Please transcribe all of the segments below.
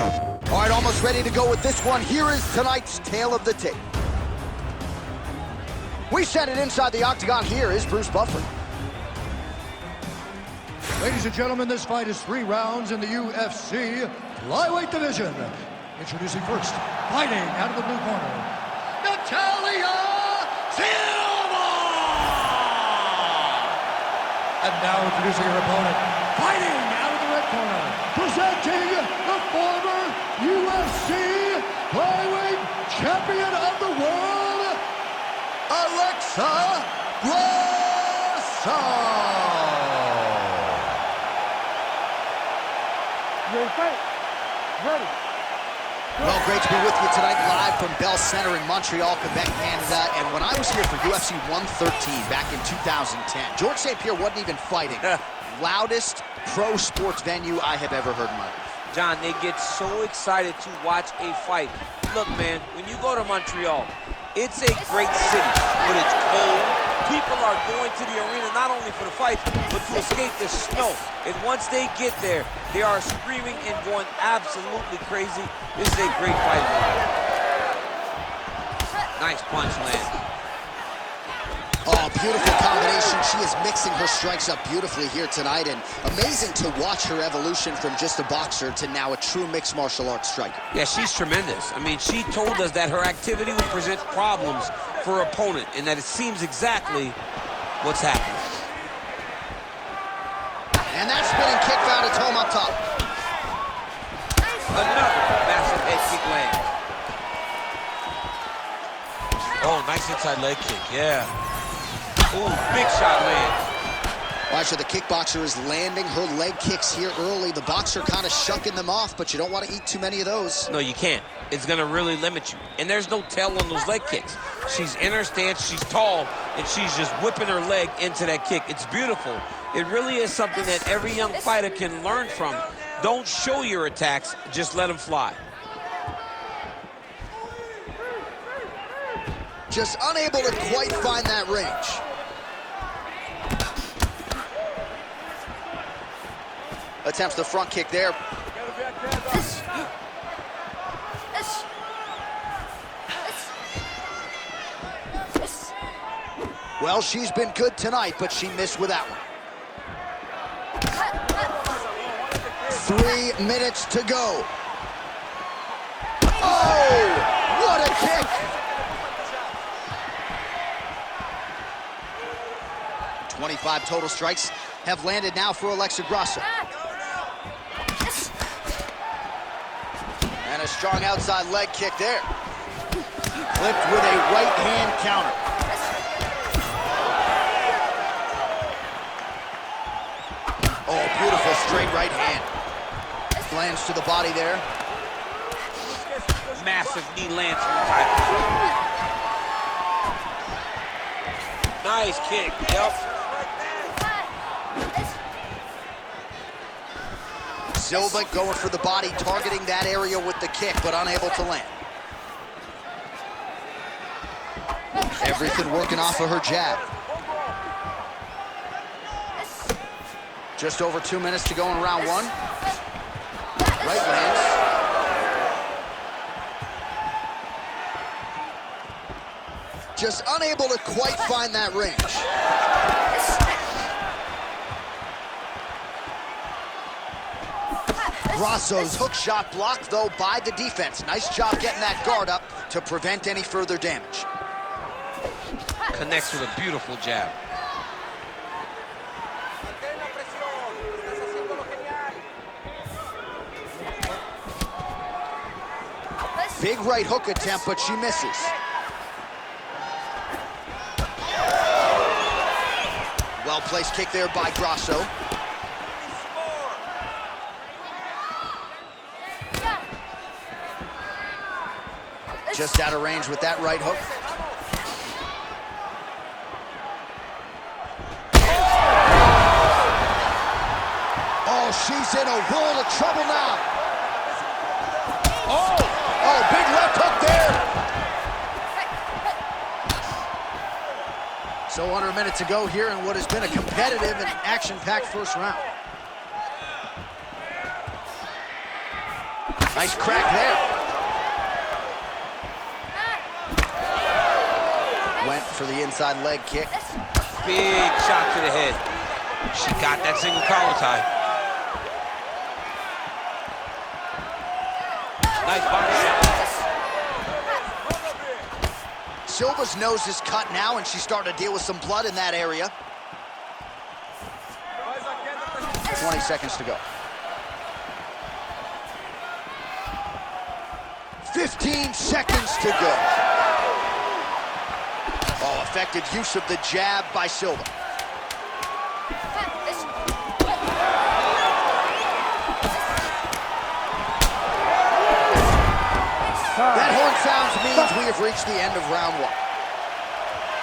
All right, almost ready to go with this one. Here is tonight's tale of the tape. We set it inside the octagon. Here is Bruce Buffer. Ladies and gentlemen, this fight is 3 rounds in the UFC Flyweight division. Introducing first, fighting out of the blue corner, NATALIA SILVA! And now introducing her opponent, fighting out of the red corner, presenting the former UFC Flyweight Champion of the World, Grasso! Ready to fight? Ready. Well, great to be with you tonight, live from Bell Center in Montreal, Quebec, Canada. And when I was here for UFC 113 back in 2010, George St. Pierre wasn't even fighting. Loudest pro sports venue I have ever heard in my life. John, they get so excited to watch a fight. Look, man, when you go to Montreal, it's a great city, but it's cold. People are going to the arena not only for the fights, but to escape the snow. And once they get there, they are screaming and going absolutely crazy. This is a great fight. Nice punch land. Oh, beautiful combination. She is mixing her strikes up beautifully here tonight, and amazing to watch her evolution from just a boxer to now a true mixed martial arts striker. Yeah, she's tremendous. I mean, she told us that her activity would present problems for her opponent, and that it seems exactly what's happening. And that spinning kick found its home up top. Another massive head kick lands. Oh, nice inside leg kick, yeah. Ooh, big shot lands. Watch, the kickboxer is landing her leg kicks here early. The boxer kind of shucking them off, but you don't want to eat too many of those. No, you can't. It's going to really limit you. And there's no tell on those leg kicks. She's in her stance, she's tall, and she's just whipping her leg into that kick. It's beautiful. It really is something that every young fighter can learn from. Don't show your attacks, just let them fly. Just unable to quite find that range. Attempts the front kick there. Well, she's been good tonight, but she missed with that one. 3 minutes to go. Oh, what a kick! 25 total strikes have landed now for Alexa Grasso. And a strong outside leg kick there. Clipped with a right hand counter. Oh, beautiful straight right hand. Lands to the body there. Massive knee lands from the title. Nice kick, yep. Silva going for the body, targeting that area with the kick, but unable to land. Everything working off of her jab. Just over 2 minutes to go in round 1. Right lands. Just unable to quite find that range. Grasso's hook shot blocked, though, by the defense. Nice job getting that guard up to prevent any further damage. Connects with a beautiful jab. Big right hook attempt, but she misses. Well-placed kick there by Grasso. Just out of range with that right hook. Oh, she's in a world of trouble now. Oh, big left hook there. So under a minute to go here in what has been a competitive and action-packed first round. Nice crack there. Went for the inside leg kick. Big shot to the head. She got that single collar tie. Nice body shot. Silva's nose is cut now, and she's starting to deal with some blood in that area. 20 seconds to go. 15 seconds to go. Oh, effective use of the jab by Silva. That horn sounds means we have reached the end of round one.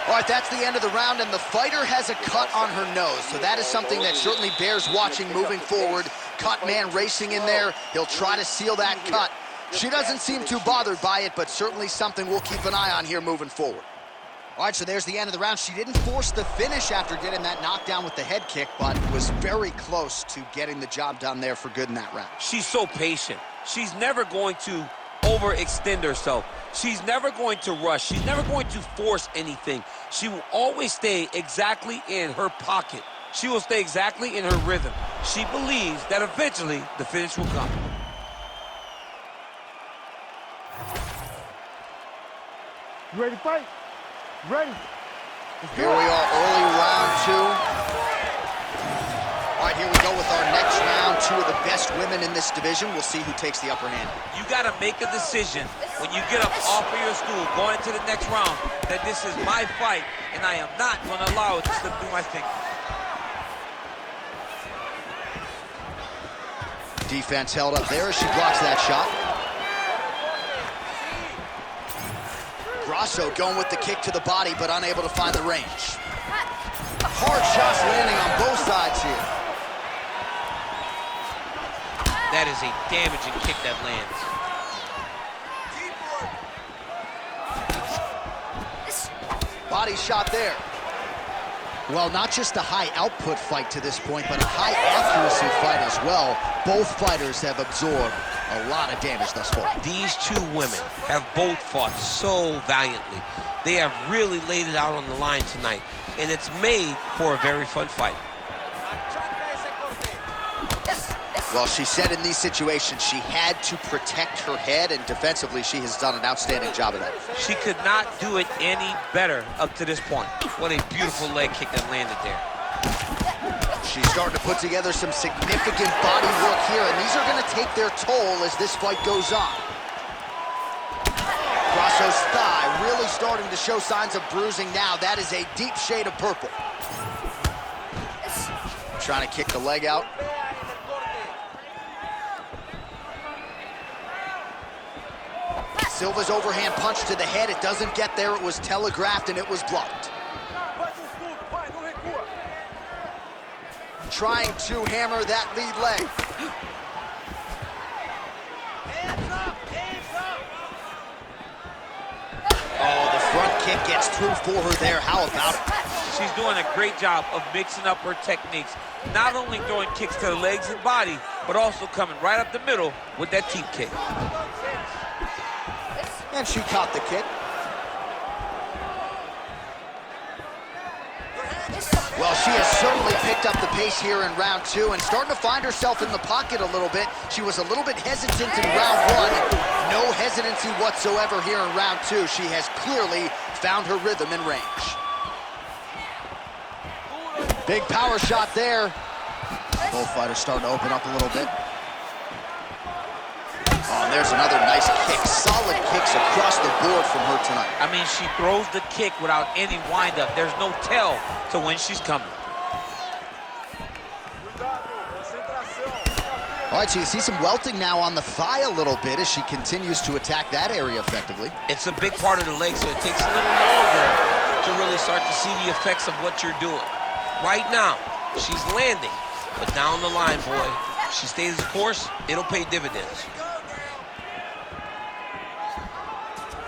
All right, that's the end of the round, and the fighter has a cut on her nose, so that is something that certainly bears watching moving forward. Cut man racing in there. He'll try to seal that cut. She doesn't seem too bothered by it, but certainly something we'll keep an eye on here moving forward. All right, so there's the end of the round. She didn't force the finish after getting that knockdown with the head kick, but was very close to getting the job done there for good in that round. She's so patient. She's never going to overextend herself. She's never going to rush. She's never going to force anything. She will always stay exactly in her pocket. She will stay exactly in her rhythm. She believes that eventually the finish will come. You ready to fight? Ready. Here we are, early round two. All right, here we go with our next round. Two of the best women in this division. We'll see who takes the upper hand. You got to make a decision when you get up off of your stool going into the next round that this is my fight and I am not going to allow it to slip through my fingers. Defense held up there as she blocks that shot. Grasso going with the kick to the body, but unable to find the range. Hard shots landing on both sides here. That is a damaging kick that lands. Body shot there. Well, not just a high output fight to this point, but a high accuracy fight as well. Both fighters have absorbed a lot of damage thus far. These two women have both fought so valiantly. They have really laid it out on the line tonight, and it's made for a very fun fight. Well, she said in these situations she had to protect her head, and defensively she has done an outstanding job of that. She could not do it any better up to this point. What a beautiful leg kick that landed there. She's starting to put together some significant body work here, and these are going to take their toll as this fight goes on. Grasso's thigh really starting to show signs of bruising now. That is a deep shade of purple. Trying to kick the leg out. Silva's overhand punch to the head. It doesn't get there. It was telegraphed and it was blocked. Trying to hammer that lead leg. Oh, the front kick gets through for her there. How about it? She's doing a great job of mixing up her techniques. Not only throwing kicks to the legs and body, but also coming right up the middle with that teep kick. And she caught the kick. Well, she has certainly picked up the pace here in round two and starting to find herself in the pocket a little bit. She was a little bit hesitant in round one. No hesitancy whatsoever here in round two. She has clearly found her rhythm and range. Big power shot there. Both fighters starting to open up a little bit. Oh, and there's another nice kick. Solid kicks across the board from her tonight. I mean, she throws the kick without any windup. There's no tell to when she's coming. All right, so you see some welting now on the thigh a little bit as she continues to attack that area effectively. It's a big part of the leg, so it takes a little longer to really start to see the effects of what you're doing. Right now, she's landing, but down the line, boy, if she stays the course, it'll pay dividends.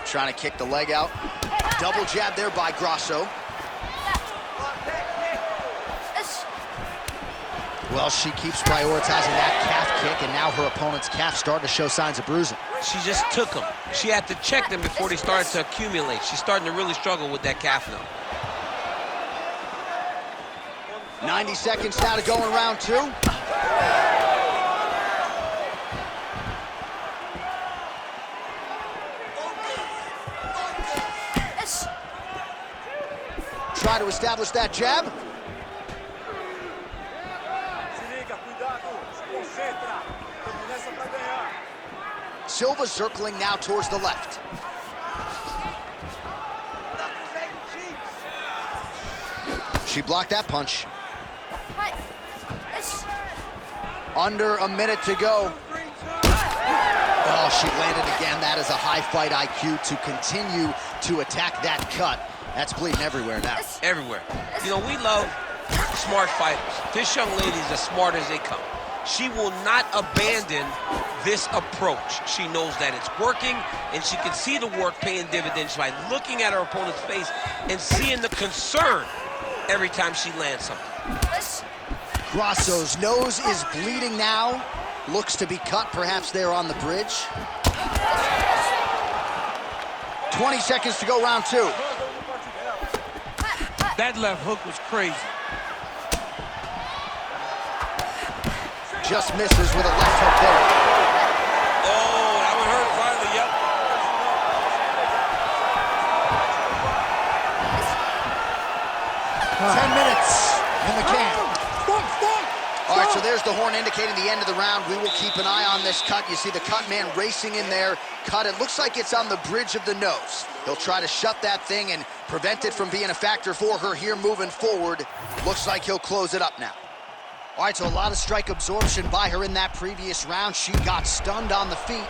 Trying to kick the leg out. Double jab there by Grasso. Well, she keeps prioritizing that calf kick, and now her opponent's calf starting to show signs of bruising. She just took them. She had to check them before they started to accumulate. She's starting to really struggle with that calf now. 90 seconds now to go in round 2. Try to establish that jab. Silva circling now towards the left. She blocked that punch. Under a minute to go. Oh, she landed again. That is a high fight IQ to continue to attack that cut. That's bleeding everywhere now. Everywhere. You know, we love smart fighters. This young lady is as smart as they come. She will not abandon this approach. She knows that it's working, and she can see the work paying dividends by looking at her opponent's face and seeing the concern every time she lands something. Grasso's nose is bleeding now. Looks to be cut, perhaps there on the bridge. 20 seconds to go, round 2. That left hook was crazy. Just misses with a left hook there. Oh, that would hurt finally, yep. 10 minutes in the can. All right, so there's the horn indicating the end of the round. We will keep an eye on this cut. You see the cut man racing in there. Cut, it looks like it's on the bridge of the nose. He'll try to shut that thing and prevent it from being a factor for her here moving forward. Looks like he'll close it up now. All right, so a lot of strike absorption by her in that previous round. She got stunned on the feet,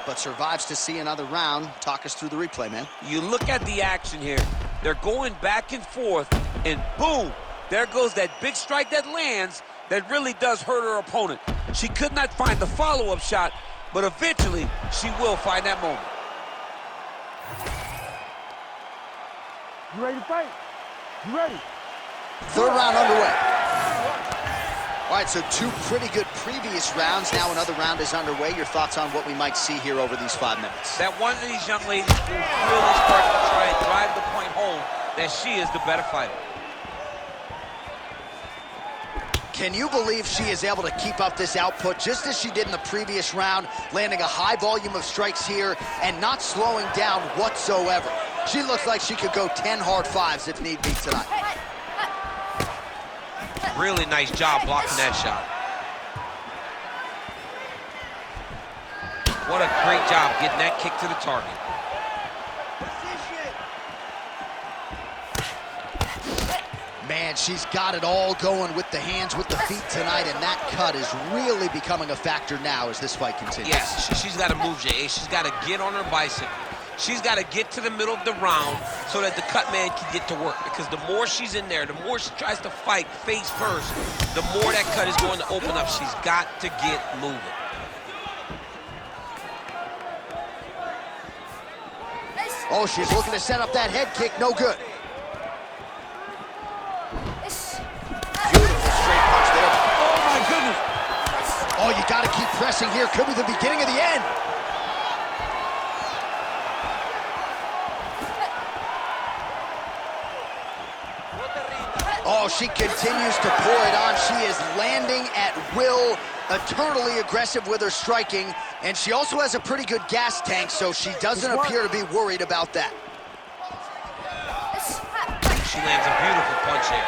but survives to see another round. Talk us through the replay, man. You look at the action here. They're going back and forth, and boom, there goes that big strike that lands that really does hurt her opponent. She could not find the follow-up shot, but eventually she will find that moment. You ready to fight? You ready? Third round underway. All right, so 2 pretty good previous rounds. Now another round is underway. Your thoughts on what we might see here over these 5 minutes? That one of these young ladies will really start to try and drive the point home that she is the better fighter. Can you believe she is able to keep up this output just as she did in the previous round, landing a high volume of strikes here and not slowing down whatsoever? She looks like she could go 10 hard 5s if need be tonight. Really nice job blocking that shot. What a great job getting that kick to the target. Man, she's got it all going with the hands, with the feet tonight, and that cut is really becoming a factor now as this fight continues. Yes, she's got to move, Jay. She's got to get on her bicycle. She's got to get to the middle of the round so that the cut man can get to work. Because the more she's in there, the more she tries to fight face first, the more that cut is going to open up. She's got to get moving. Oh, she's looking to set up that head kick. No good. Beautiful straight punch there. Oh, my goodness. Oh, you got to keep pressing here. Could be the beginning of the end. Oh, she continues to pour it on. She is landing at will, eternally aggressive with her striking, and she also has a pretty good gas tank, so she doesn't appear to be worried about that. She lands a beautiful punch here.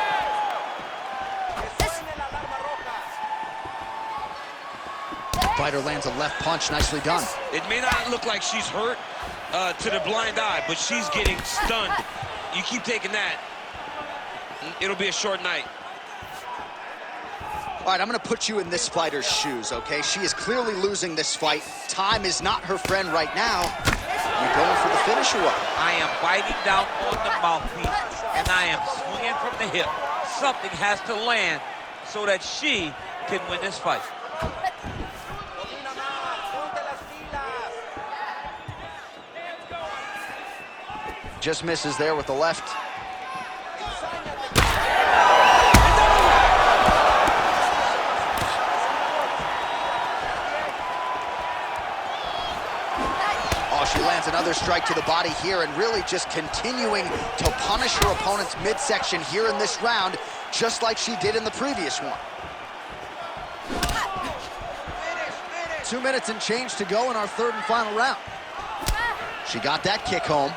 Fighter lands a left punch, nicely done. It may not look like she's hurt to the blind eye, but she's getting stunned. You keep taking that, it'll be a short night. All right, I'm gonna put you in this fighter's shoes, okay? She is clearly losing this fight. Time is not her friend right now. You going for the finish or what? I am biting down on the mouthpiece, and I am swinging from the hip. Something has to land so that she can win this fight. Just misses there with the left. Oh, she lands another strike to the body here and really just continuing to punish her opponent's midsection here in this round, just like she did in the previous one. 2 minutes and change to go in our third and final round. She got that kick home.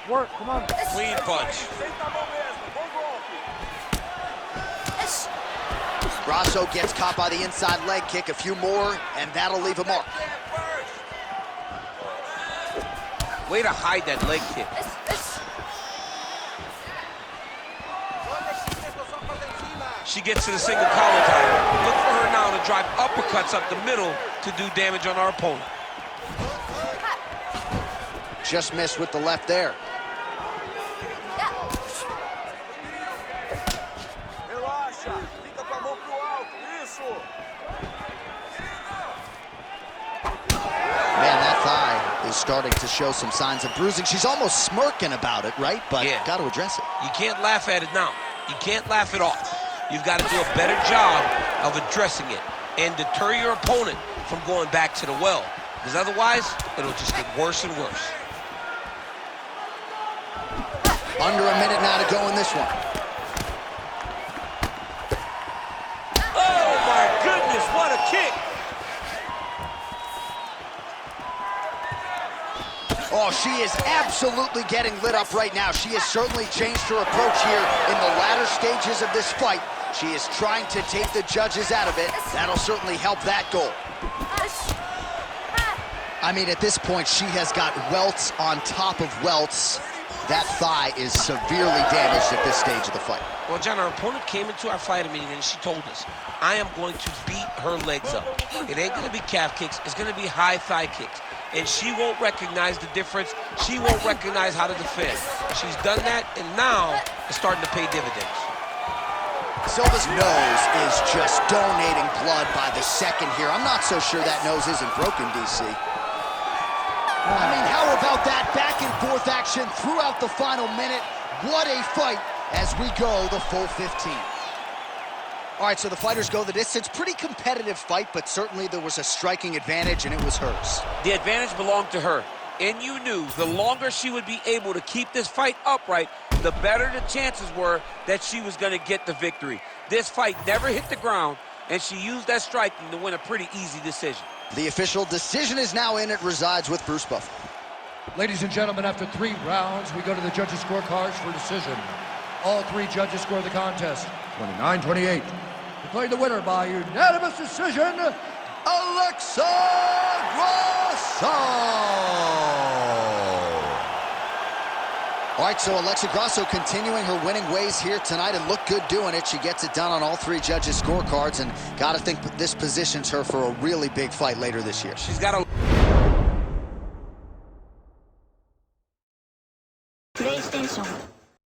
Work, come on. Clean punch. Grasso gets caught by the inside leg kick, a few more, and that'll leave a mark. Way to hide that leg kick. She gets to the single collar tie. Look for her now to drive uppercuts up the middle to do damage on our opponent. Just missed with the left there. Man, that thigh is starting to show some signs of bruising. She's almost smirking about it, right? But yeah, got to address it. You can't laugh at it now. You can't laugh it off. You've got to do a better job of addressing it and deter your opponent from going back to the well, because otherwise it'll just get worse and worse. Under a minute now to go in this one. Oh my goodness, what a kick! Oh, she is absolutely getting lit up right now. She has certainly changed her approach here in the latter stages of this fight. She is trying to take the judges out of it. That'll certainly help that goal. I mean, at this point, she has got welts on top of welts. That thigh is severely damaged at this stage of the fight. Well, John, our opponent came into our fighting meeting and she told us, I am going to beat her legs up. It ain't going to be calf kicks. It's going to be high thigh kicks. And she won't recognize the difference. She won't recognize how to defend. She's done that, and now it's starting to pay dividends. Silva's nose is just donating blood by the second here. I'm not so sure that nose isn't broken, DC. I mean, how about that back and forth action throughout the final minute? What a fight as we go the full 15. All right, so the fighters go the distance. Pretty competitive fight, but certainly there was a striking advantage, and it was hers. The advantage belonged to her, and you knew the longer she would be able to keep this fight upright, the better the chances were that she was going to get the victory. This fight never hit the ground, and she used that striking to win a pretty easy decision. The official decision is now in. It resides with Bruce Buffer. Ladies and gentlemen, after 3 rounds, we go to the judges' scorecards for decision. All 3 judges score the contest 29-28. Declared the winner by unanimous decision, Alexa Grasso. All right, so Alexa Grasso continuing her winning ways here tonight and looked good doing it. She gets it done on all 3 judges' scorecards, and got to think this positions her for a really big fight later this year. She's got a